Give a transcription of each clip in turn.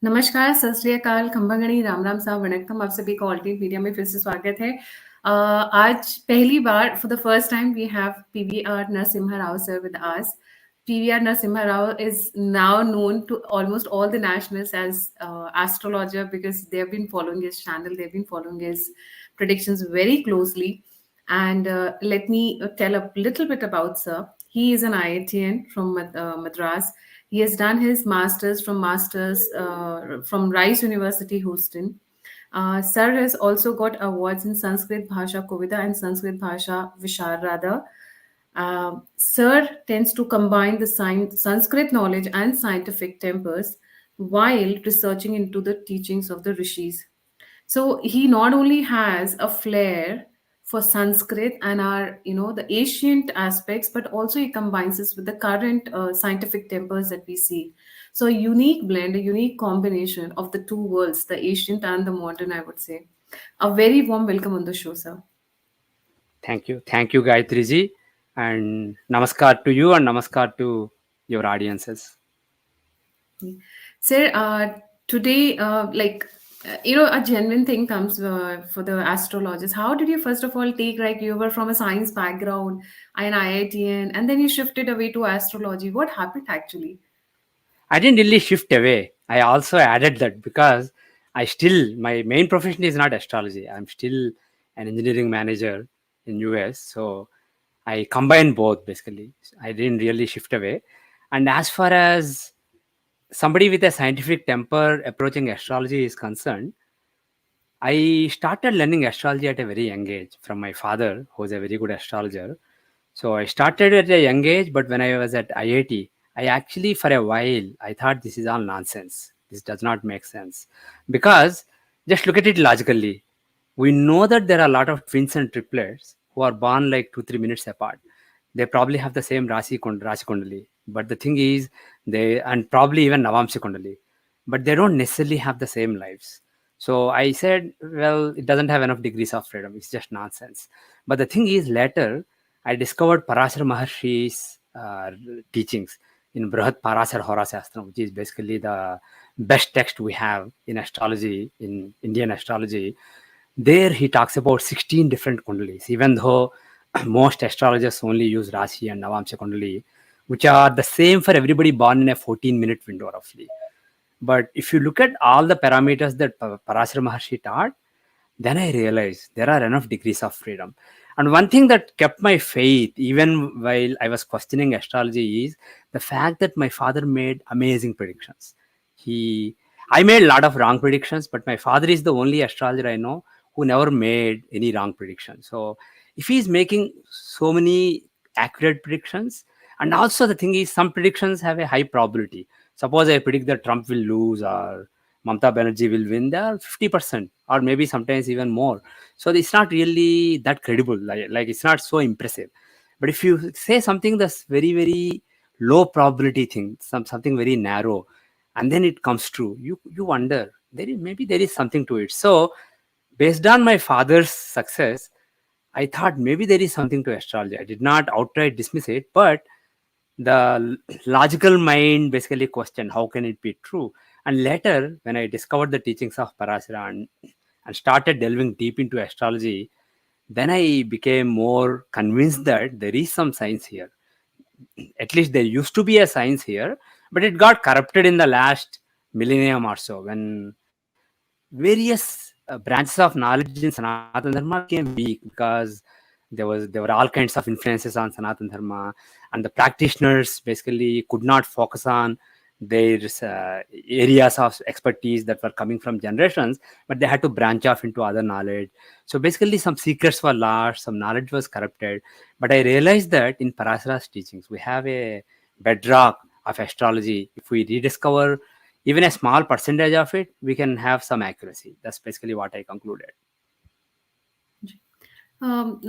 नमस्कार, सत श्री अकाल, खंबागणी, राम राम साहब, वणक्कम। आप सभी का ऑल्टरनेट मीडिया में फिर से स्वागत है। आज पहली बार for the first time we have PVR Narasimha Rao sir with us. PVR Narasimha Rao is now known to almost all the nationals as astrologer because they have been following his channel, they've been following his predictions very closely. And let me tell a little bit about sir. He is an IITian from Madras. He has done his masters from Rice University, Houston. Sir has also got awards in Sanskrit Bhasha Kovida and Sanskrit Bhasha Visharada. Sir tends to combine the Sanskrit knowledge and scientific tempers while researching into the teachings of the rishis. So he not only has a flair for Sanskrit and the ancient aspects, but also he combines this with the current scientific tempers that we see. So a unique blend, a unique combination of the two worlds, the ancient and the modern, I would say. A very warm welcome on the show, sir. Thank you, Gayatri ji, and namaskar to you and namaskar to your audiences. Sir, today, a genuine thing comes for the astrologers. How did you, first of all, take, like, you were from a science background, an IITian, and then you shifted away to astrology? What happened actually? I didn't really shift away. I also added that because my main profession is not astrology. I'm still an engineering manager in US. So I combine both basically. I didn't really shift away. And as far as somebody with a scientific temper approaching astrology is concerned, I started learning astrology at a very young age from my father, who was a very good astrologer. So I started at a young age, but when I was at IIT, I actually, for a while, I thought this is all nonsense. This does not make sense. Because just look at it logically. We know that there are a lot of twins and triplets who are born like 2-3 minutes apart. They probably have the same Rasi Kundali. But the thing is, and probably even Navamsi Kundali, but they don't necessarily have the same lives. So I said, well, it doesn't have enough degrees of freedom. It's just nonsense. But the thing is, later, I discovered Parashar Maharshi's teachings in Brihad Parashar Hora Shastram, which is basically the best text we have in astrology, in Indian astrology. There he talks about 16 different kundalis, even though most astrologers only use Rashi and Navamsa Kundali, which are the same for everybody born in a 14-minute window roughly. But if you look at all the parameters that Parashar Maharshi taught, then I realized there are enough degrees of freedom. And one thing that kept my faith, even while I was questioning astrology, is the fact that my father made amazing predictions. I made a lot of wrong predictions, but my father is the only astrologer I know who never made any wrong prediction. So if he's making so many accurate predictions, and also the thing is, some predictions have a high probability. Suppose I predict that Trump will lose or Mamata Banerjee will win, they are 50% or maybe sometimes even more. So it's not really that credible. Like it's not so impressive. But if you say something that's very, very low probability thing, something very narrow, and then it comes true, you wonder there is something to it. So based on my father's success, I thought maybe there is something to astrology. I did not outright dismiss it, but the logical mind basically questioned how can it be true. And later, when I discovered the teachings of Parashara and started delving deep into astrology, then I became more convinced that there is some science here. At least there used to be a science here, but it got corrupted in the last millennium or so when various branches of knowledge in Sanatana Dharma became weak because there were all kinds of influences on Sanatana Dharma, and the practitioners basically could not focus on their areas of expertise that were coming from generations, but they had to branch off into other knowledge. So basically, some secrets were lost, some knowledge was corrupted. But I realized that in Parashara's teachings, we have a bedrock of astrology. If we rediscover even a small percentage of it, we can have some accuracy. That's basically what I concluded. Anna,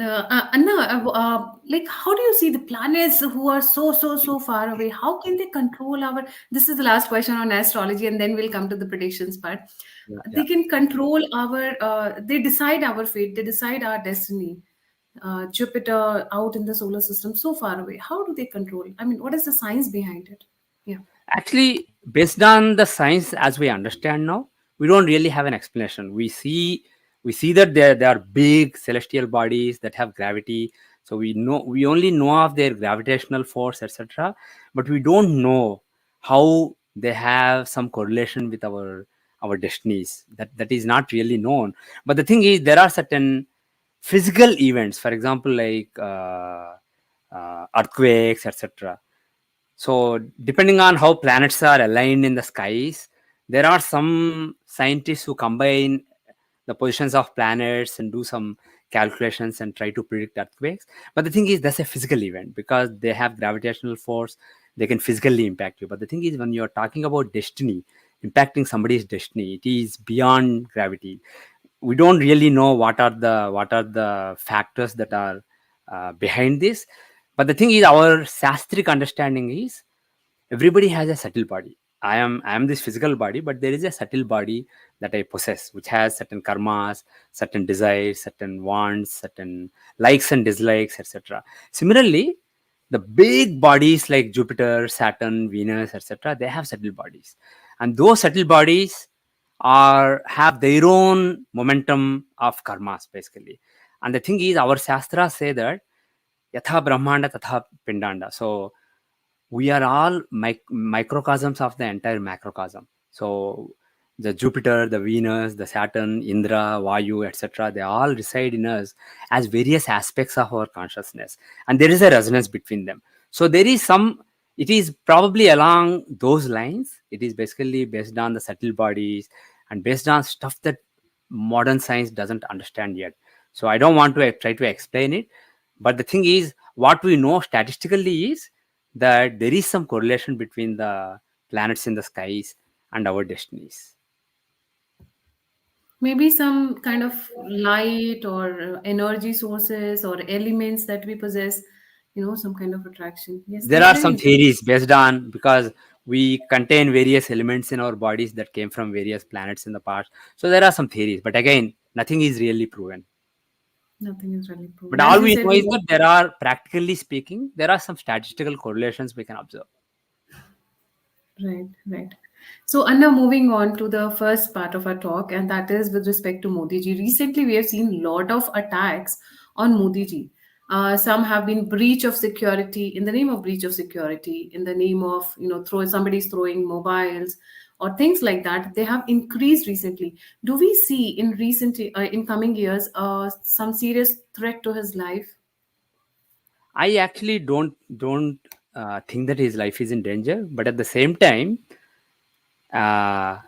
like, how do you see the planets who are so far away? How can they control our? This is the last question on astrology, and then we'll come to the predictions part. They Yeah. can control our. They decide our fate. They decide our destiny. Jupiter out in the solar system, so far away. How do they control? I mean, what is the science behind it? Yeah. Actually, based on the science as we understand now, we don't really have an explanation. We see that there are big celestial bodies that have gravity. So we only know of their gravitational force, etc. But we don't know how they have some correlation with our destinies. That is not really known. But the thing is, there are certain physical events, for example, like earthquakes, etc. So, depending on how planets are aligned in the skies, there are some scientists who combine the positions of planets and do some calculations and try to predict earthquakes. But the thing is, that's a physical event because they have gravitational force, they can physically impact you. But the thing is, when you're talking about destiny, impacting somebody's destiny, it is beyond gravity. We don't really know what are the factors that are behind this. But the thing is, our sastric understanding is everybody has a subtle body. I am this physical body, but there is a subtle body that I possess, which has certain karmas, certain desires, certain wants, certain likes and dislikes, etc. Similarly, the big bodies like Jupiter, Saturn, Venus, etc., they have subtle bodies, and those subtle bodies are have their own momentum of karmas basically. And the thing is, our shastras say that yatha brahmanda tatha pindanda. So we are all microcosms of the entire macrocosm. So the Jupiter, the Venus, the Saturn, Indra, Vayu, etc., they all reside in us as various aspects of our consciousness, and there is a resonance between them. So there is some. It is probably along those lines. It is basically based on the subtle bodies and based on stuff that modern science doesn't understand yet. So I don't want to try to explain it, but the thing is, what we know statistically is that there is some correlation between the planets in the skies and our destinies. Maybe some kind of light or energy sources or elements that we possess, some kind of attraction. Yes, There that's are very some interesting. theories based on because we contain various elements in our bodies that came from various planets in the past. So there are some theories, but again, nothing is really proven. Nothing is really But proven. all As you we said, know is that there are, practically speaking, there are some statistical correlations we can observe. right, right. So, Anna, moving on to the first part of our talk, and that is with respect to Modi ji. Recently, we have seen a lot of attacks on Modi ji. Some have been breach of security in the name of breach of security, in the name of somebody's throwing mobiles or things like that. They have increased recently. Do we see in coming years some serious threat to his life? I actually don't think that his life is in danger, but at the same time, uh,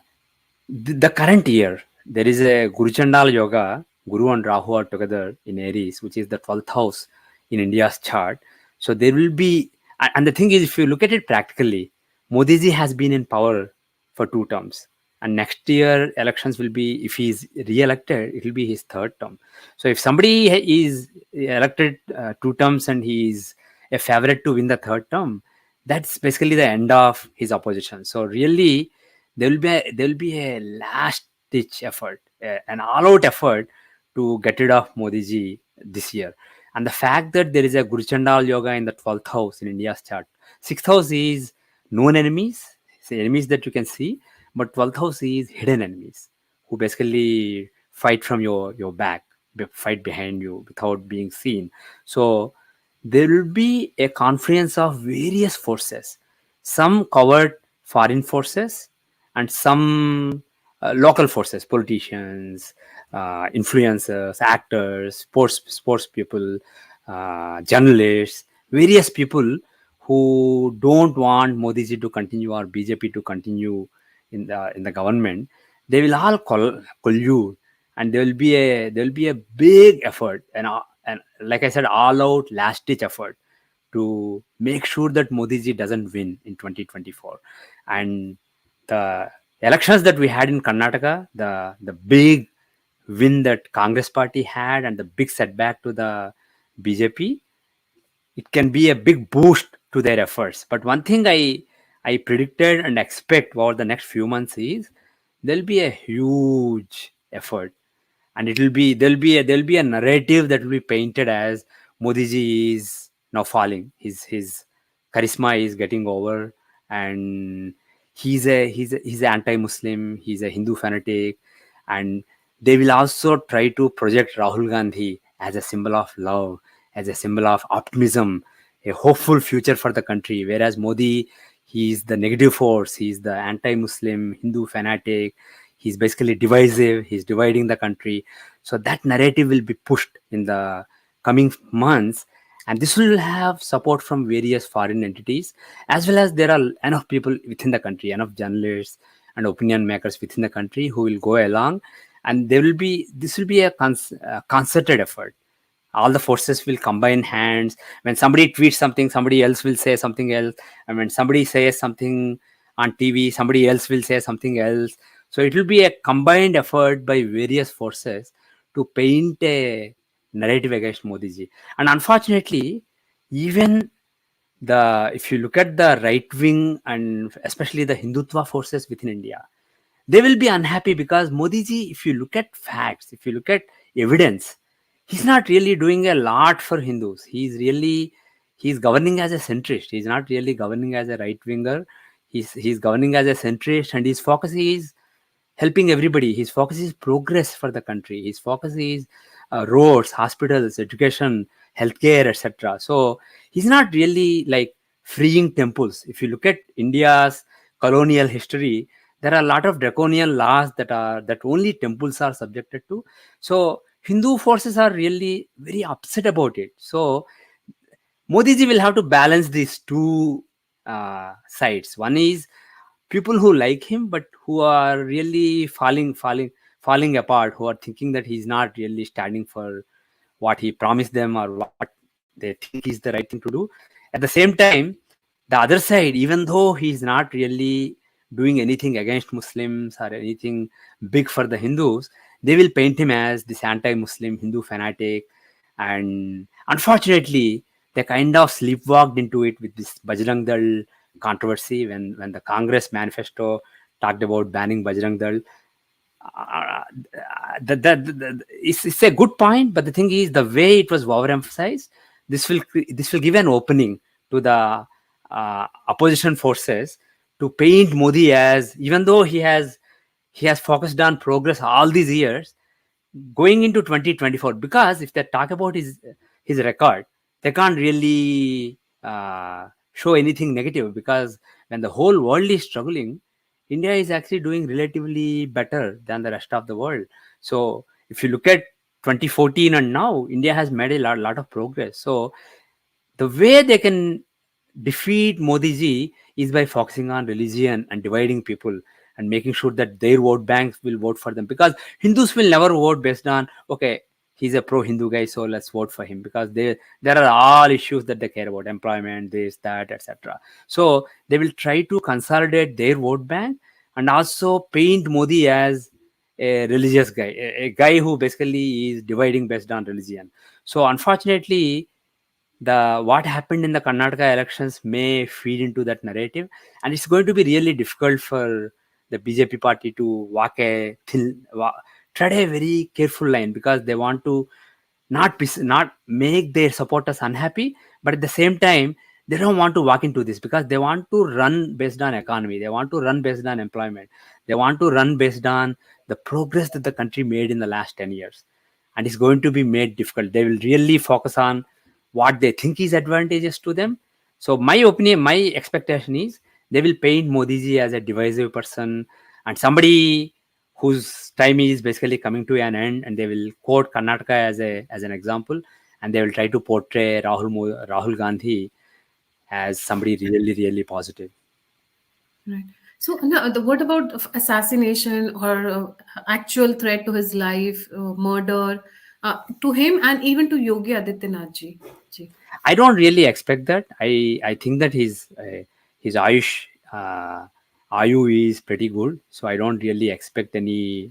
the current year there is a Guru Chandal Yoga. Guru and Rahu are together in Aries, which is the 12th house in India's chart. So there will be, and the thing is, if you look at it practically, Modi ji has been in power for 2 terms, and next year elections will be, if he is re-elected, it will be his third term. So if somebody is elected 2 terms and he is a favorite to win the third term, that's basically the end of his opposition. So really, there will be a last ditch effort, an all out effort to get rid of Modi ji this year. And the fact that there is a Guru Chandal Yoga in the 12th house in India's chart, 6th house is known enemies, so enemies that you can see, but 12th house is hidden enemies who basically fight from your back, fight behind you without being seen. So there will be a confluence of various forces, some covert foreign forces and some local forces, politicians, influencers, actors, sports people, journalists, various people who don't want Modi ji to continue or BJP to continue in the government. They will all collude, and there will be a big effort, and like I said, all out last ditch effort to make sure that Modi ji doesn't win in 2024. And the elections that we had in Karnataka, the big win that Congress party had and the big setback to the BJP, it can be a big boost to their efforts. But one thing I predicted and expect over the next few months is there'll be a huge effort, and there'll be a narrative that will be painted as Modi ji is now falling. His charisma is getting over, and He's an anti-Muslim. He's a Hindu fanatic, and they will also try to project Rahul Gandhi as a symbol of love, as a symbol of optimism, a hopeful future for the country. Whereas Modi, he's the negative force. He's the anti-Muslim Hindu fanatic. He's basically divisive. He's dividing the country. So that narrative will be pushed in the coming months, and this will have support from various foreign entities, as well as there are enough people within the country, enough journalists and opinion makers within the country who will go along, and there will be this will be a concerted effort. All the forces will combine hands. When somebody tweets something, somebody else will say something else, and when somebody says something on TV, somebody else will say something else. So it will be a combined effort by various forces to paint a narrative against Modi ji. And unfortunately, even the if you look at the right wing and especially the Hindutva forces within India, they will be unhappy because Modi ji, if you look at facts, if you look at evidence, he's not really doing a lot for Hindus. He's governing as a centrist. He's not really governing as a right winger. He's governing as a centrist, and his focus is helping everybody. His focus is progress for the country. His focus is roads, hospitals, education, healthcare, etc. So he's not really like freeing temples. If you look at India's colonial history, there are a lot of draconian laws that only temples are subjected to. So Hindu forces are really very upset about it. So Modi ji will have to balance these two sides. One is people who like him but who are really falling apart, who are thinking that he's not really standing for what he promised them or what they think is the right thing to do. At the same time, the other side, even though he's not really doing anything against Muslims or anything big for the Hindus, they will paint him as this anti-Muslim Hindu fanatic. And unfortunately, they kind of sleepwalked into it with this Bajrang Dal controversy when the Congress manifesto talked about banning Bajrang Dal. It's a good point, but the thing is the way it was overemphasized. This will give an opening to the opposition forces to paint Modi as, even though he has focused on progress all these years, going into 2024, because if they talk about his record, they can't really show anything negative, because when the whole world is struggling, India is actually doing relatively better than the rest of the world. So if you look at 2014 and now, India has made a lot of progress. So the way they can defeat Modi ji is by focusing on religion and dividing people and making sure that their vote banks will vote for them, because Hindus will never vote based on, okay, he's a pro Hindu guy, so let's vote for him, because there are all issues that they care about, employment, this, that, etc. So they will try to consolidate their vote bank and also paint Modi as a religious guy, a guy who basically is dividing based on religion. So unfortunately, the what happened in the Karnataka elections may feed into that narrative, and it's going to be really difficult for the BJP party to tread a very careful line, because they want to not make their supporters unhappy, but at the same time they don't want to walk into this, because they want to run based on economy, they want to run based on employment, they want to run based on the progress that the country made in the last 10 years, and it's going to be made difficult. They will really focus on what they think is advantageous to them. So my opinion, my expectation is they will paint Modi ji as a divisive person and somebody whose time is basically coming to an end, and they will quote Karnataka as an example, and they will try to portray Rahul Gandhi as somebody really positive. Right. So, now, what about assassination or actual threat to his life, murder, to him and even to Yogi Adityanath ji? Ji. I don't really expect that. I think that his Ayu is pretty good, so I don't really expect any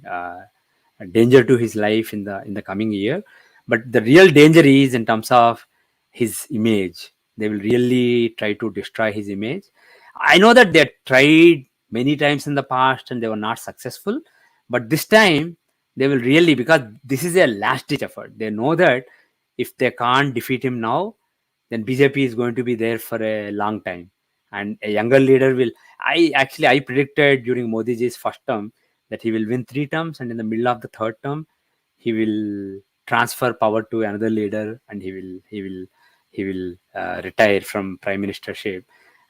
danger to his life in the coming year. But the real danger is in terms of his image. They will really try to destroy his image. I know that they tried many times in the past and they were not successful, but this time they will really, because this is a last ditch effort. They know that if they can't defeat him now, then BJP is going to be there for a long time. and a younger leader will. I predicted during Modi ji's first term that he will win 3 terms, and in the middle of the third term, he will transfer power to another leader, and he will retire from prime ministership.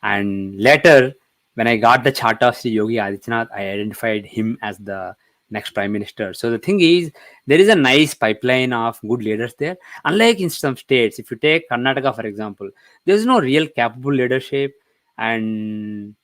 And later, when I got the chart of Sri Yogi Adityanath, I identified him as the next prime minister. So the thing is, there is a nice pipeline of good leaders there. Unlike in some states, if you take Karnataka for example, there is no real capable leadership, and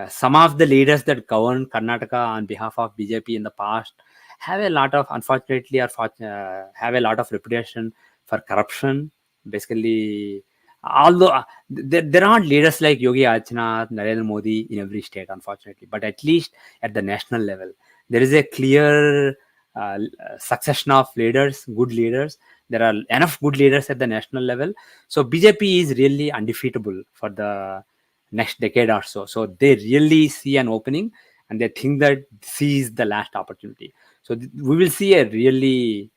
some of the leaders that governed Karnataka on behalf of BJP in the past have a lot of, unfortunately, have a lot of reputation for corruption. Basically, although there aren't leaders like Yogi Adityanath, Narendra Modi in every state, unfortunately, but at least at the national level, there is a clear succession of leaders, good leaders. There are enough good leaders at the national level. So BJP is really undefeatable for the next decade or so. So they really see an opening, and they think that this is the last opportunity. So we will see a really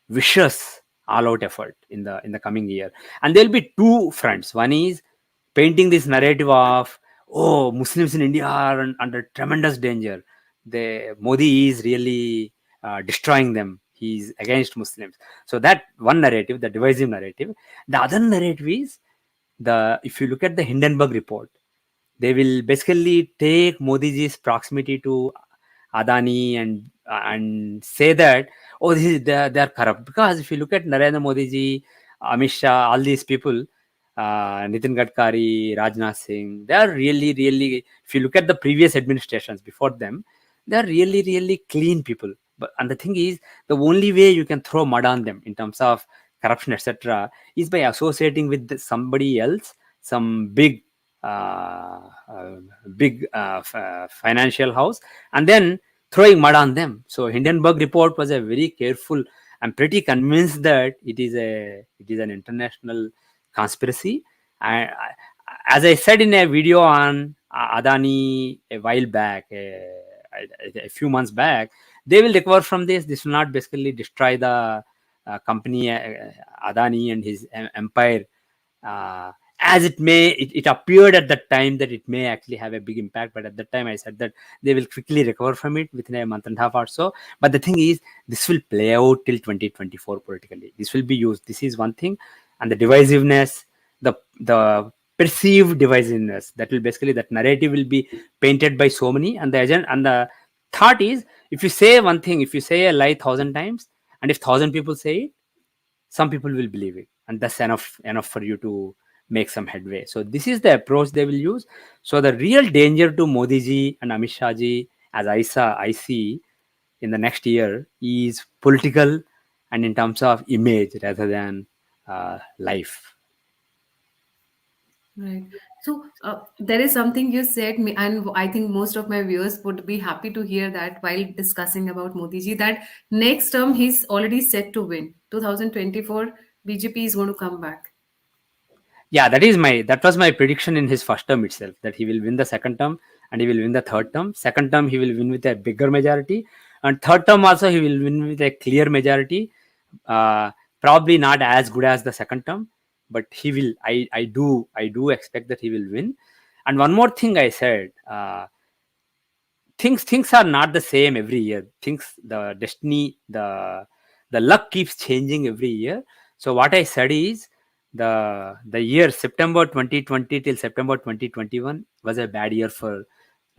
vicious all-out effort in the coming year, and there'll be two fronts. One is painting this narrative of, oh, Muslims in India are under tremendous danger. The Modi is really destroying them. He's against Muslims. So that one narrative, the divisive narrative. The other narrative is, the if you look at the Hindenburg report, they will basically take Modi ji's proximity to Adani and say that, oh, they are corrupt. Because if you look at Narendra Modi ji, Amit Shah, all these people, Nitin Gadkari, Rajnath Singh, they are really, really, if you look at the previous administrations before them, they are really, really clean people. And the thing is, the only way you can throw mud on them in terms of corruption, etc., is by associating with somebody else, some financial house, and then throwing mud on them. So Hindenburg report was a very careful. I'm pretty convinced that it is an international conspiracy. And as I said in a video on Adani a while back, a few months back, they will recover from this. This will not basically destroy the company, Adani and his empire. As it appeared at that time that it may actually have a big impact, but at that time I said that they will quickly recover from it within a month and a half or so. But the thing is, this will play out till 2024 politically. This will be used. This is one thing. And the divisiveness, the perceived divisiveness, that will basically, that narrative will be painted by so many. And the agent and the thought is, if you say one thing, if you say a lie 1,000 times, and if 1,000 people say it, some people will believe it, and that's enough for you to make some headway. So this is the approach they will use. So the real danger to Modi ji and Amit Shah ji, as I see in the next year, is political and in terms of image rather than life. Right. So there is something you said, and I think most of my viewers would be happy to hear that while discussing about Modi ji, that next term he's already set to win. 2024, BJP is going to come back. Yeah, that was my prediction in his first term itself, that he will win the second term and he will win the third term. Second term he will win with a bigger majority, and third term also he will win with a clear majority. Probably not as good as the second term, but he will. I do expect that he will win. And one more thing I said, things are not the same every year. The destiny, the luck keeps changing every year. So what I said is, the year September 2020 till September 2021 was a bad year for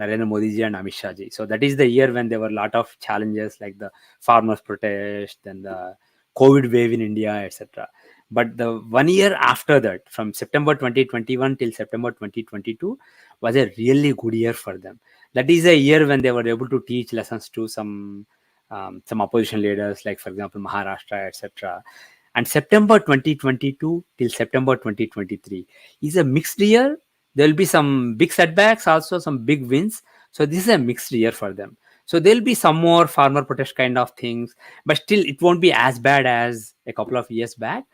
Narendra Modi ji and Amit Shah ji. So that is the year when there were a lot of challenges, like the farmers protest and the COVID wave in India, etc. But the 1 year after that, from September 2021 till September 2022, was a really good year for them. That is a year when they were able to teach lessons to some opposition leaders, like for example Maharashtra, etc. And September 2022 till September 2023 is a mixed year. There will be some big setbacks, also some big wins. So this is a mixed year for them. So there'll be some more farmer protest kind of things, but still it won't be as bad as a couple of years back.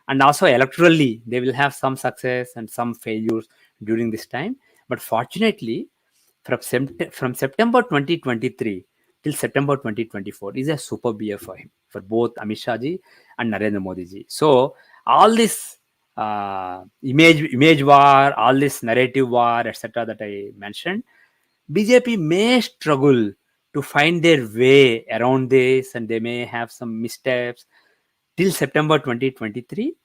And also electorally, they will have some success and some failures during this time. But fortunately, from September 2023 till September 2024 is a superb year for him, for both Amit Shah ji and Narendra Modi ji. So all this image war, all this narrative war, etc., that I mentioned, BJP may struggle to find their way around this, and they may have some missteps till September 2023.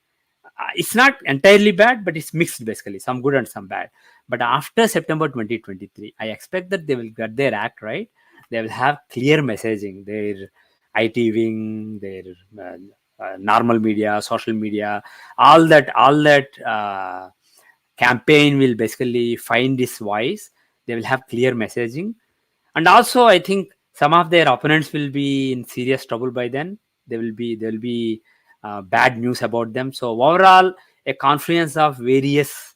It's not entirely bad, but it's mixed basically, some good and some bad. But after September 2023, I expect that they will get their act right. They will have clear messaging, their IT wing, their normal media, social media, all that campaign will basically find this voice. They will have clear messaging, and also I think some of their opponents will be in serious trouble by then. There will be bad news about them. So overall, a confluence of various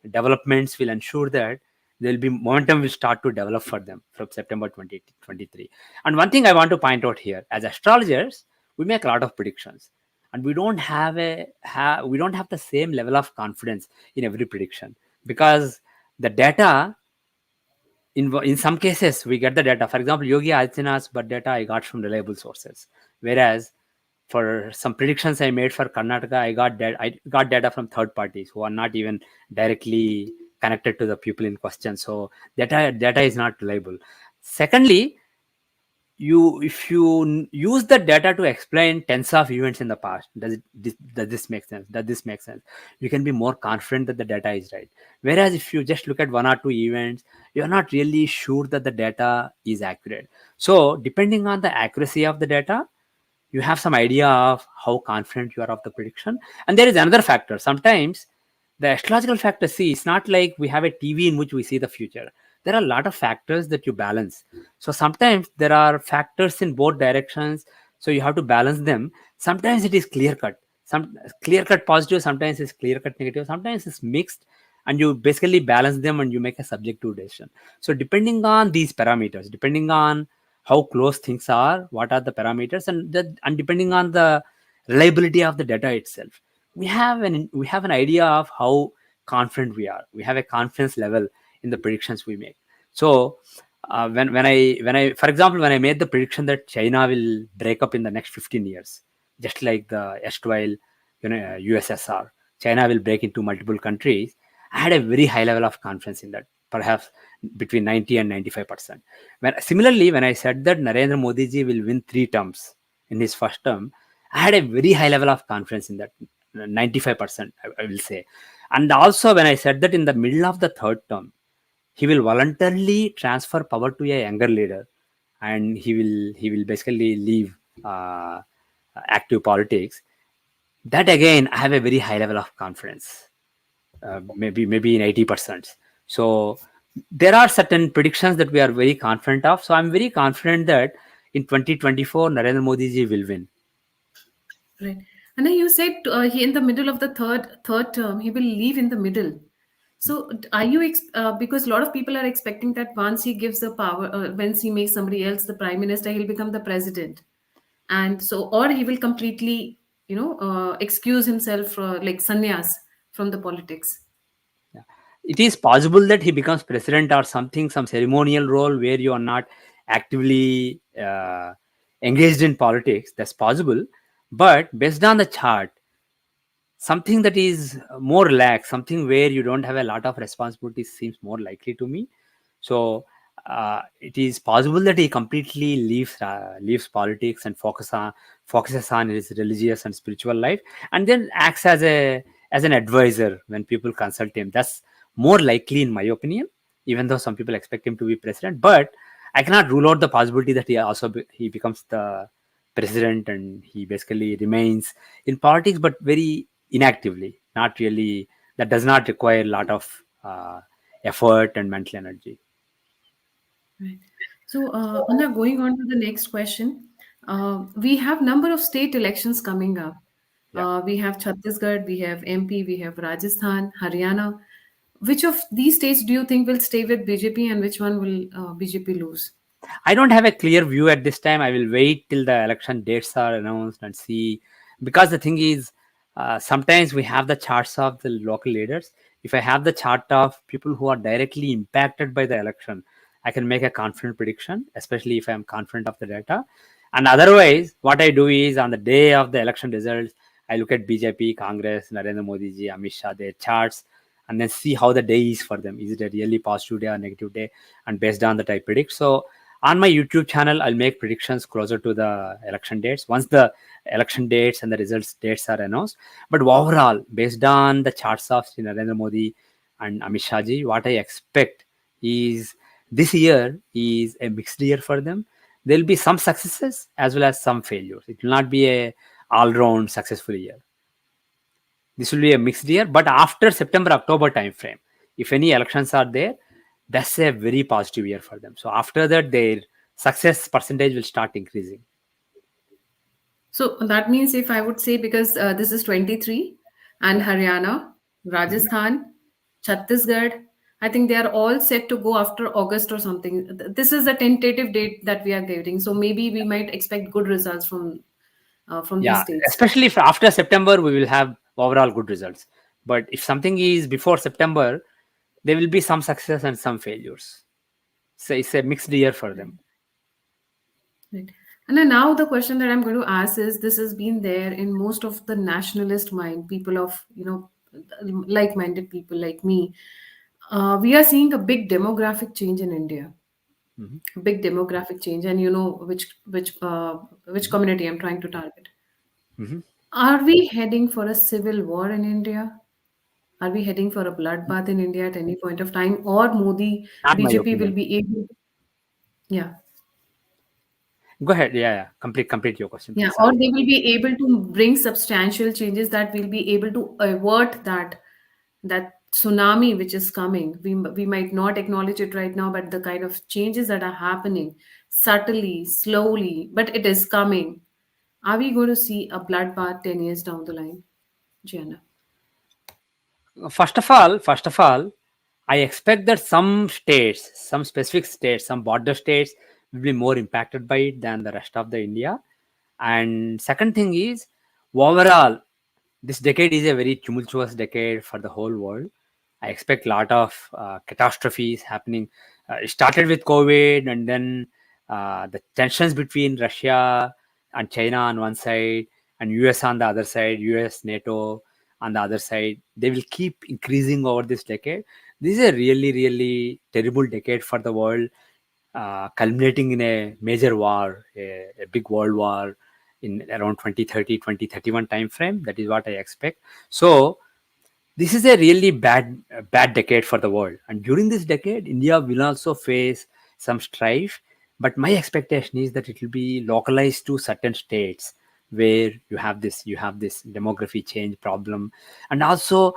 developments will ensure that there will be momentum will start to develop for them from September 2023. And one thing I want to point out here, as astrologers, we make a lot of predictions, and we don't have the same level of confidence in every prediction, because the data, in some cases we get the data. For example, Yogi Adityanath's birth data I got from reliable sources, whereas for some predictions I made for Karnataka, I got data from third parties who are not even directly connected to the people in question. So data is not reliable. Secondly, if you use the data to explain tens of events in the past, does this make sense? Does this make sense? You can be more confident that the data is right. Whereas if you just look at one or two events, you're not really sure that the data is accurate. So depending on the accuracy of the data, you have some idea of how confident you are of the prediction. And there is another factor. Sometimes the astrological factor, see, it's not like we have a TV in which we see the future. There are a lot of factors that you balance. So sometimes there are factors in both directions, so you have to balance them. Sometimes it is clear cut, some clear cut positive, sometimes it's clear cut negative, sometimes it's mixed, and you basically balance them and you make a subjective decision. So depending on these parameters, depending on how close things are, what are the parameters, and depending on the reliability of the data itself, we have an idea of how confident we are. We have a confidence level in the predictions we make. So when I for example, when I made the prediction that China will break up in the next 15 years, just like the erstwhile USSR, China will break into multiple countries. I had a very high level of confidence in that, perhaps between 90 and 95%. Similarly, when I said that Narendra Modi ji will win 3 terms in his first term, I had a very high level of confidence in that, 95%, I will say. And also, when I said that in the middle of the third term, he will voluntarily transfer power to a younger leader, and he will basically leave active politics. That again, I have a very high level of confidence, maybe in 80%. So there are certain predictions that we are very confident of. So I'm very confident that in 2024 Narendra Modi ji will win. Right. And then you said he in the middle of the third term he will leave in the middle. So are you because a lot of people are expecting that once he gives the power, once he makes somebody else the prime minister, he'll become the president, and so or he will completely excuse himself like sannyas from the politics. Yeah. It is possible that he becomes president or something, some ceremonial role where you are not actively engaged in politics. That's possible. But based on the chart, something that is more relaxed, something where you don't have a lot of responsibilities seems more likely to me. So it is possible that he completely leaves politics and focuses on his religious and spiritual life, and then acts as an advisor when people consult him. That's more likely, in my opinion. Even though some people expect him to be president, but I cannot rule out the possibility that he becomes the president and he basically remains in politics, but very inactively. Not really. That does not require a lot of effort and mental energy. Right. So, Anna, going on to the next question, we have number of state elections coming up. Yeah. We have Chhattisgarh, we have MP, we have Rajasthan, Haryana. Which of these states do you think will stay with BJP and which one will BJP lose? I don't have a clear view at this time. I will wait till the election dates are announced and see. Because the thing is, sometimes we have the charts of the local leaders. If I have the chart of people who are directly impacted by the election, I can make a confident prediction, especially if I am confident of the data. And otherwise, what I do is on the day of the election results, I look at BJP, Congress, Narendra Modi ji, Amit Shah, their charts, and then see how the day is for them. Is it a really positive day or negative day? And based on that, I predict. So on my YouTube channel, I'll make predictions closer to the election dates. Once the election dates and the results dates are announced. But overall, based on the charts of Shri Narendra Modi and Amit Shah ji, what I expect is this year is a mixed year for them. There will be some successes as well as some failures. It will not be a all-round successful year. This will be a mixed year, but after September October time frame, if any elections are there, that's a very positive year for them. So after that, their success percentage will start increasing. So that means, if I would say, because this is 23, and Yeah. Haryana, Mhm. Rajasthan, Chhattisgarh, I think they are all set to go after August or something. This is the tentative date that we are giving. So maybe we might expect good results from these Yeah, states. especially if after September we will have overall good results. But if something is before September, there will be some success and some failures. So it's a mixed year for them. Right. And then now the question that I'm going to ask is, this has been there in most of the nationalist mind, people of, like-minded people like me. We are seeing a big demographic change in India, Mhm. a big demographic change, and you know which Mhm. community I'm trying to target. Mhm. Are we heading for a civil war in India? Are we heading for a bloodbath in India at any point of time, or Modi Not my BJP will opinion. be able? Yeah. Go ahead. Yeah, yeah. Complete your question, Yeah, please. or Sorry. they will be able to bring substantial changes that will be able to avert that tsunami which is coming. We might not acknowledge it right now, but the kind of changes that are happening subtly, slowly, but it is coming. Are we going to see a bloodbath 10 years down the line, Gianna? First of all, I expect that some states, some specific states, some border states will be more impacted by it than the rest of the India. And second thing is, overall, this decade is a very tumultuous decade for the whole world. I expect a lot of catastrophes happening. It started with COVID, and then the tensions between Russia and China on one side, and US on the other side, US, NATO on the other side. They will keep increasing over this decade. This is a really, really terrible decade for the world, culminating in a major war, a big world war in around 2030, 2031 time frame. That is what I expect. So this is a really bad decade for the world, and during this decade India will also face some strife, but my expectation is that it will be localized to certain states where you have this demography change problem. And also,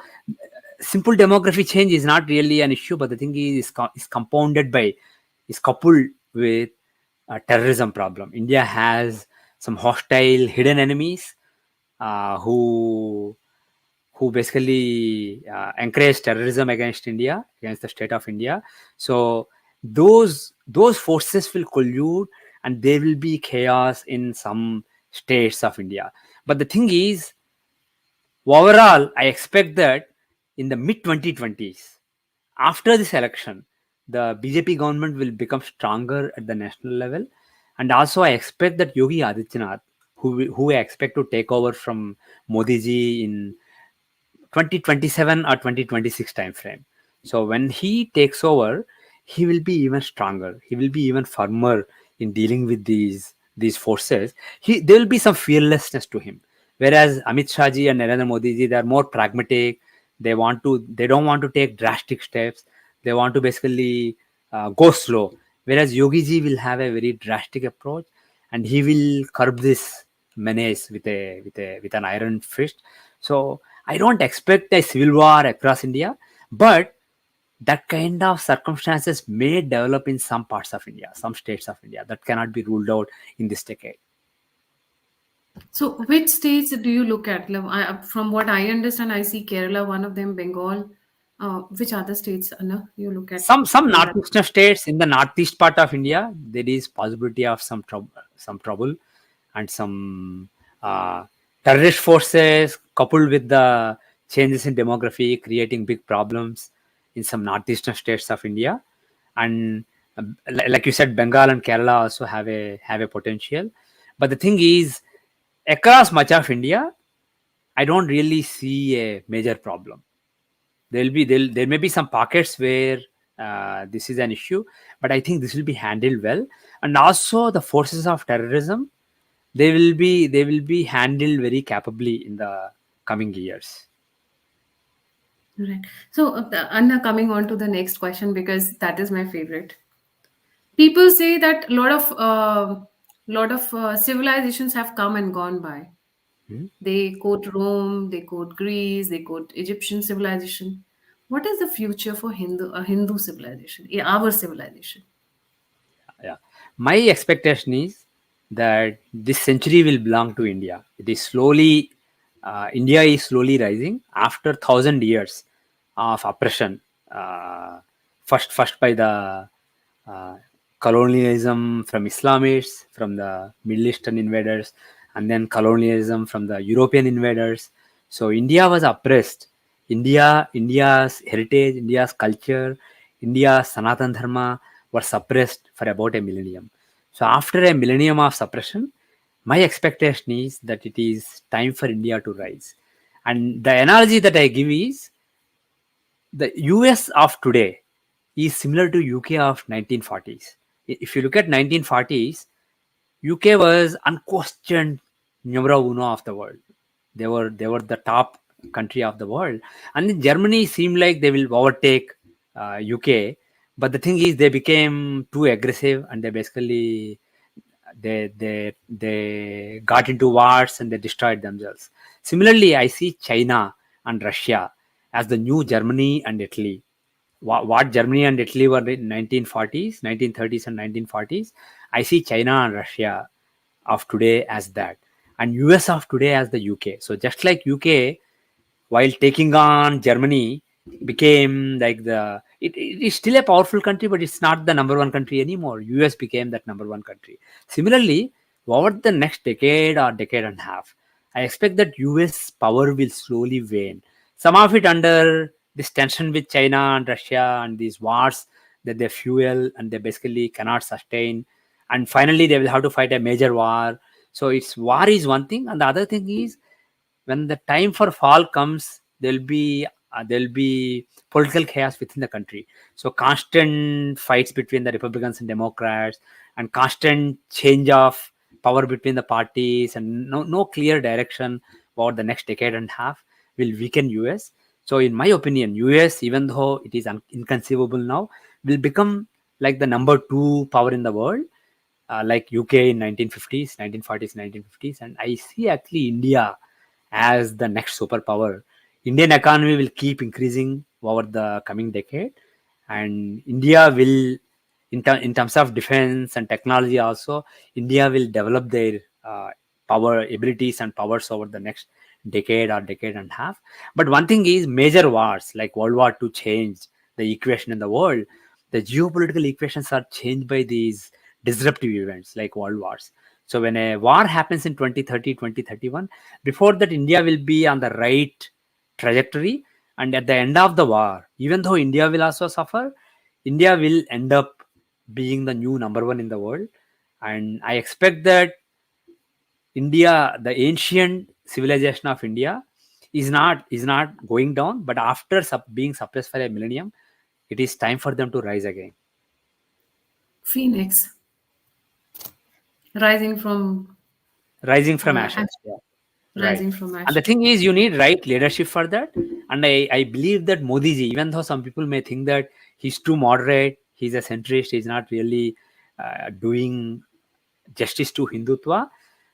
simple demography change is not really an issue, but the thing is compounded by, is coupled with a terrorism problem. India has some hostile hidden enemies, who basically encourage terrorism against India, against the state of India. So those forces will collude, and there will be chaos in some states of India. But the thing is, overall, I expect that in the mid 2020s, after this election, the BJP government will become stronger at the national level. And also, I expect that Yogi Adityanath, who I expect to take over from Modi ji in 2027 or 2026 time frame. So when he takes over, he will be even stronger. He will be even firmer in dealing with these forces. There will be some fearlessness to him. Whereas Amit Shah ji and Narendra Modi ji, they are more pragmatic. They don't want to take drastic steps. They want to basically go slow. Whereas Yogi ji will have a very drastic approach, and he will curb this menace with an iron fist. So I don't expect a civil war across India, but that kind of circumstances may develop in some parts of India, some states of India. That cannot be ruled out in this decade. So, which states do you look at? Like, from what I understand, I see Kerala, one of them, Bengal. Which other states, Anna, you look at Some in that? northeastern states in the northeast part of India, there is possibility of some trouble and some uh, terrorist forces coupled with the changes in demography creating big problems in some northeastern states of India. And like you said, Bengal and Kerala also have a potential. But the thing is, across much of India, I don't really see a major problem. There may be some pockets where this is an issue, but I think this will be handled well. And also the forces of terrorism, they will be handled very capably in the coming years. Right. So, Anna, coming on to the next question because that is my favorite. People say that a lot of civilizations have come and gone by. Hmm? They quote Rome, they quote Greece, they quote Egyptian civilization. What is the future for Hindu civilization, our civilization? Yeah. My expectation is that this century will belong to India. It is slowly, India is slowly rising after 1,000 years of oppression. First by the uh, colonialism from Islamists, from the Middle Eastern invaders, and then colonialism from the European invaders. So India was oppressed. India's heritage, India's culture, India's Sanatan Dharma were suppressed for about a millennium. So after a millennium of suppression, my expectation is that it is time for India to rise. And the analogy that I give is the US of today is similar to UK of 1940s. If you look at 1940s, UK was unquestioned numero uno of the world. They were the top country of the world, and then Germany seemed like they will overtake UK. But the thing is, they became too aggressive, and they basically they got into wars and they destroyed themselves. Similarly, I see China and Russia as the new Germany and Italy. What Germany and Italy were in 1940s, 1930s, and 1940s, I see China and Russia of today as that, and US of today as the UK. So just like UK, while taking on Germany, became like it is still a powerful country, but it's not the number one country anymore. US became that number one country. Similarly, over the next decade or decade and a half, I expect that US power will slowly wane. Some of it under this tension with China and Russia and these wars that they fuel and they basically cannot sustain. And finally, they will have to fight a major war. So it's war is one thing, and the other thing is when the time for fall comes, there'll be political chaos within the country. So constant fights between the Republicans and Democrats, and constant change of power between the parties, and no clear direction for the next decade and a half will weaken US. So in my opinion, US, even though it is inconceivable now, will become like the number two power in the world, like UK in 1950s, 1940s, 1950s, and I see actually India as the next superpower. Indian economy will keep increasing over the coming decade, and India will, in terms of defense and technology, also India will develop their power abilities and powers over the next decade or decade and a half. But one thing is, major wars like World War II changed the equation in the world. The geopolitical equations are changed by these disruptive events like world wars. So when a war happens in 2030, 2031, before that India will be on the right trajectory. And at the end of the war, even though India will also suffer, India will end up being the new number one in the world. And I expect that India, the ancient civilization of India, is not going down, but after being suppressed for a millennium, it is time for them to rise again. Phoenix rising from Rising from ashes. ash, Yeah. Right. rising from And the ashes. thing is, you need right leadership for that. And I believe that Modi ji, even though some people may think that he's too moderate, he's a centrist, he's not really doing justice to Hindutva.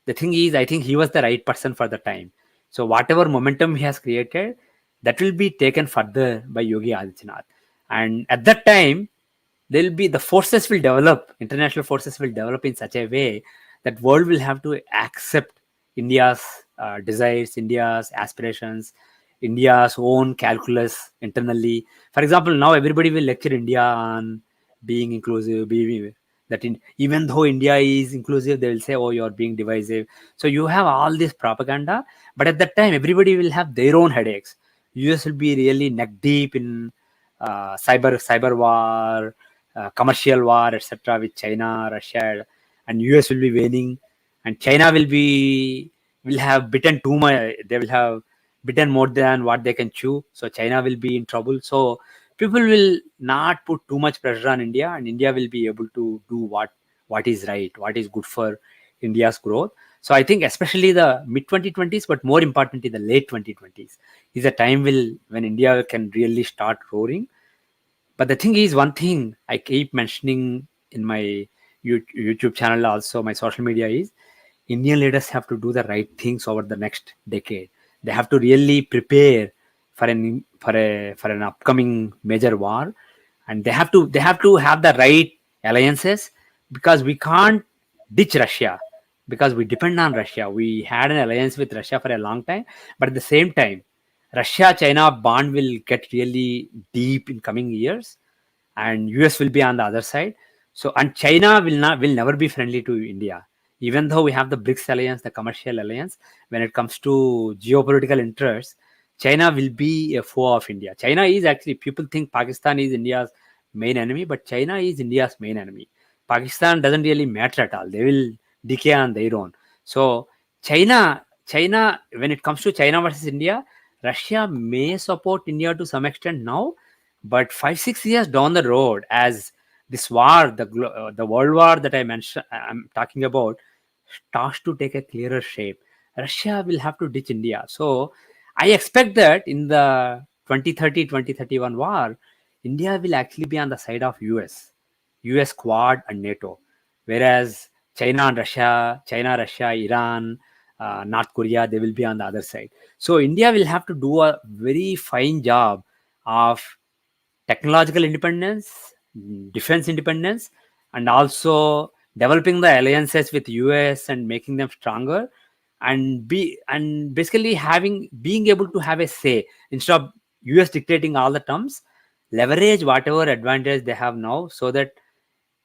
The thing is, I think he was the right person for the time. So whatever momentum he has created, that will be taken further by Yogi Adityanath. And at that time, there'll be the forces will develop, international forces will develop in such a way that world will have to accept India's desires, India's aspirations, India's own calculus internally. For example, now everybody will lecture India on being inclusive, that even though India is inclusive, they will say, "Oh, you're being divisive." So you have all this propaganda, but at that time, everybody will have their own headaches. US will be really neck deep in cyber war, commercial war, etc., with China, Russia, and US will be waning, and China will have bitten too much. They will have bitten more than what they can chew. So China will be in trouble. So people will not put too much pressure on India, and India will be able to do what is right, what is good for India's growth. So I think especially the mid 2020s, but more importantly the late 2020s, is a time when India can really start roaring. But the thing is, one thing I keep mentioning in my YouTube channel, also my social media, is Indian leaders have to do the right things over the next decade. They have to really prepare for an upcoming major war, and they have to have the right alliances, because we can't ditch Russia, because we depend on Russia. We had an alliance with Russia for a long time, but at the same time, Russia China bond will get really deep in coming years, and US will be on the other side. So, and China will never be friendly to India, even though we have the BRICS alliance, the commercial alliance. When it comes to geopolitical interests, China will be a foe of India. China is actually, people think Pakistan is India's main enemy, but China is India's main enemy. Pakistan doesn't really matter at all. They will decay on their own. So China, when it comes to China versus India, Russia may support India to some extent now, but 5 6 years down the road, as this war, the world war that I'm talking about, starts to take a clearer shape, Russia will have to ditch India. So I expect that in the 2030-2031 war, India will actually be on the side of US Quad and NATO, whereas China, Russia, Iran, North Korea, they will be on the other side. So India will have to do a very fine job of technological independence, defense independence, and also developing the alliances with US and making them stronger, and basically being able to have a say instead of US dictating all the terms. Leverage whatever advantage they have now, so that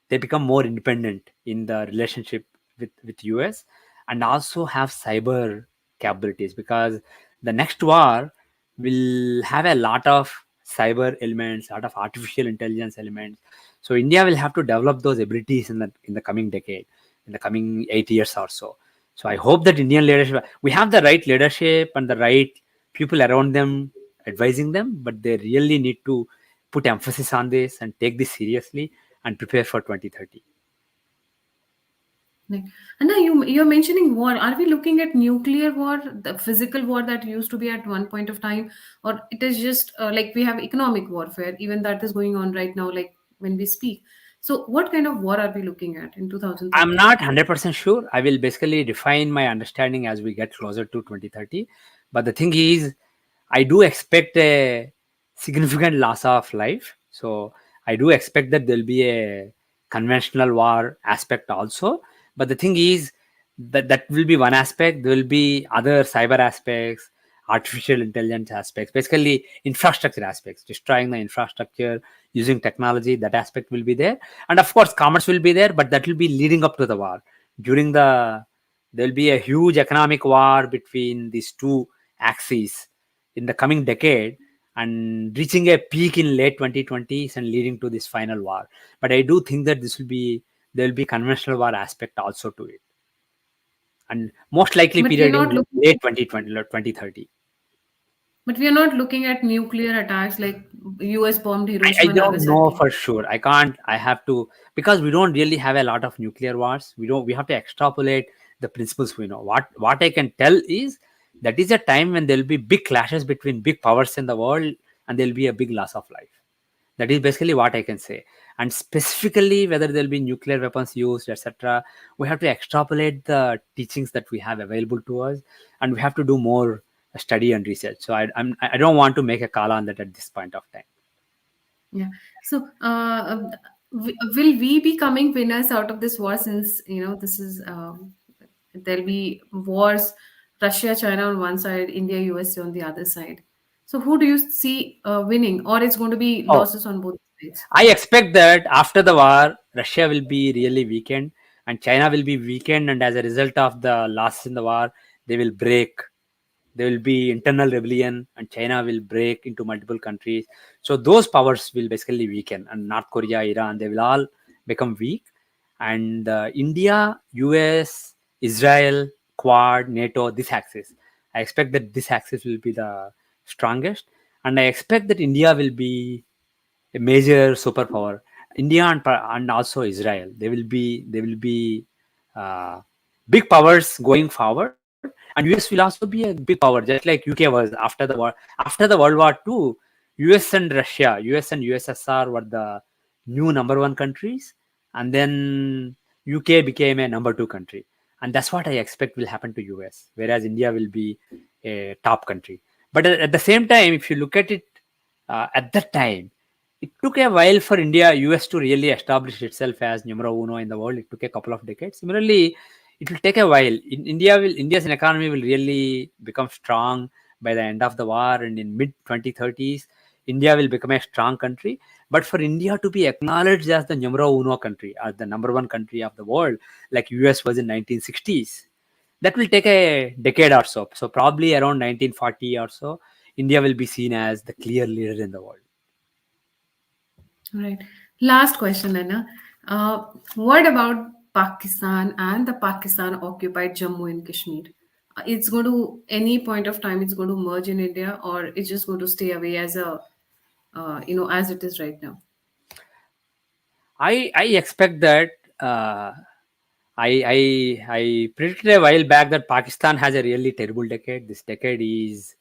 they become more independent in the relationship with US, and also have cyber capabilities, because the next war will have a lot of cyber elements, a lot of artificial intelligence elements. So India will have to develop those abilities in the coming decade, in the coming 8 years or so. So I hope that Indian leadership, we have the right leadership and the right people around them advising them, but they really need to put emphasis on this and take this seriously and prepare for 2030. Like, and now you're mentioning war. Are we looking at nuclear war, the physical war that used to be at one point of time, or it is just like we have economic warfare, even that is going on right now, like when we speak. So, what kind of war are we looking at in I'm 2030? not 100% sure. I will basically define my understanding as we get closer to 2030. But the thing is, I do expect a significant loss of life. So I do expect that there'll be a conventional war aspect also. But the thing is, that will be one aspect. There will be other cyber aspects, artificial intelligence aspects, basically infrastructure aspects, destroying the infrastructure using technology. That aspect will be there, and of course commerce will be there, but that will be leading up to the war. During there'll be a huge economic war between these two axes in the coming decade, and reaching a peak in late 2020s and leading to this final war. But I do think that there will be conventional war aspect also to it, and most likely But we are period not in looking. late 2020 or 2030. But we are not looking at nuclear attacks like U.S. bombed I Hiroshima, don't know Nagasaki. for sure. I can't. I have to, because we don't really have a lot of nuclear wars. We don't. We have to extrapolate the principles we know. What I can tell is that is a time when there will be big clashes between big powers in the world, and there will be a big loss of life. That is basically what I can say. And specifically whether there will be nuclear weapons used, etc., we have to extrapolate the teachings that we have available to us, and we have to do more study and research. So I don't want to make a call on that at this point of time. Yeah. So, will we be coming winners out of this war, since this is there'll be wars, Russia, China on one side, India, USA on the other side. So, who do you see winning, or it's going to be Oh, losses on both sides? I expect that after the war, Russia will be really weakened and China will be weakened, and as a result of the losses in the war, they will break. There will be internal rebellion, and China will break into multiple countries. So those powers will basically weaken, and North Korea, Iran, they will all become weak. And India, US, Israel, Quad, NATO, this axis, I expect that this axis will be the strongest, and I expect that India will be a major superpower. India and also Israel. They will be uh, big powers going forward, and US will also be a big power, just like UK was after the war. After the World War II, US and Russia, US and USSR were the new number one countries, and then UK became a number two country, and that's what I expect will happen to US, whereas India will be a top country. But at the same time, if you look at it, at that time, it took a while for India, US to really establish itself as numero uno in the world. It took a couple of decades. Similarly, it will take a while. India's economy will really become strong by the end of the war, and in mid 2030s, India will become a strong country. But for India to be acknowledged as the numero uno country, as the number one country of the world, like US was in 1960s, that will take a decade or so. So probably around 1940 or so, India will be seen as the clear leader in the world. Right. Last question, Anna. What about Pakistan and the Pakistan occupied Jammu and Kashmir? It's going to, any point of time, it's going to merge in India, or it's just going to stay away as a, as it is right now? I expect that I predicted a while back that Pakistan has a really terrible decade. This decade is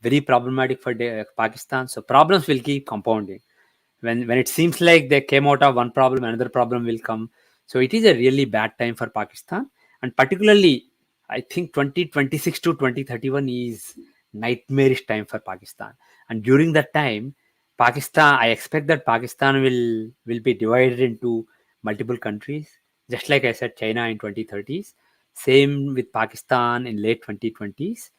very problematic for Pakistan. So problems will keep compounding. When it seems like they came out of one problem, another problem will come. So it is a really bad time for Pakistan, and particularly I think 2026 to 2031 is nightmarish time for Pakistan. And during that time, Pakistan, I expect that Pakistan will be divided into multiple countries, just like I said, China in 2030s. Same with Pakistan in late 2020s.